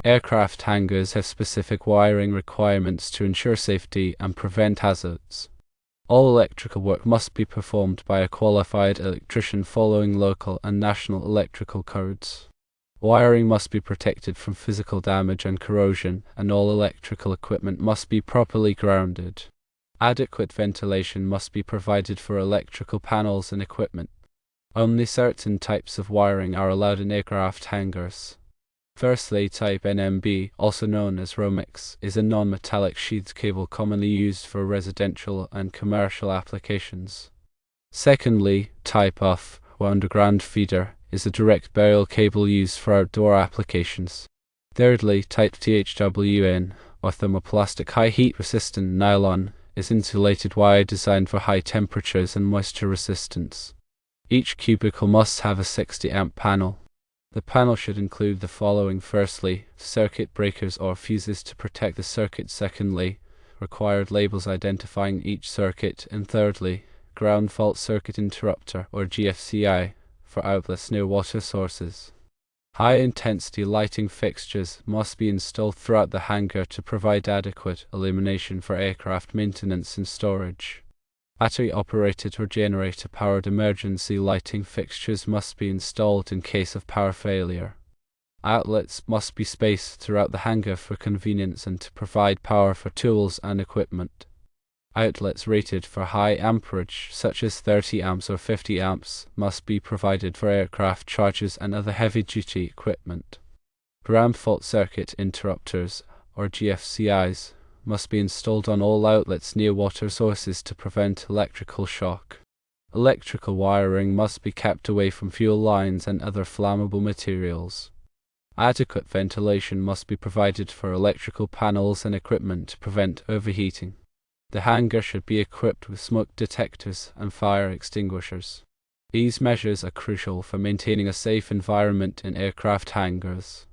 Aircraft hangars have specific wiring requirements to ensure safety and prevent hazards. All electrical work must be performed by a qualified electrician following local and national electrical codes. Wiring must be protected from physical damage and corrosion, and all electrical equipment must be properly grounded. Adequate ventilation must be provided for electrical panels and equipment. Only certain types of wiring are allowed in aircraft hangars. Firstly, type NMB, also known as Romex, is a non-metallic sheathed cable commonly used for residential and commercial applications. Secondly, type UF, or underground feeder, is a direct burial cable used for outdoor applications. Thirdly, type THWN, or thermoplastic high heat resistant nylon, is insulated wire designed for high temperatures and moisture resistance. Each cubicle must have a 60 amp panel. The panel should include the following: firstly, circuit breakers or fuses to protect the circuit; secondly, required labels identifying each circuit; and thirdly, ground fault circuit interrupter or GFCI for outlets near water sources. High-intensity lighting fixtures must be installed throughout the hangar to provide adequate illumination for aircraft maintenance and storage. Battery-operated or generator-powered emergency lighting fixtures must be installed in case of power failure. Outlets must be spaced throughout the hangar for convenience and to provide power for tools and equipment. Outlets rated for high amperage, such as 30 amps or 50 amps, must be provided for aircraft chargers and other heavy-duty equipment. Ground fault circuit interrupters, or GFCIs, must be installed on all outlets near water sources to prevent electrical shock. Electrical wiring must be kept away from fuel lines and other flammable materials. Adequate ventilation must be provided for electrical panels and equipment to prevent overheating. The hangar should be equipped with smoke detectors and fire extinguishers. These measures are crucial for maintaining a safe environment in aircraft hangars.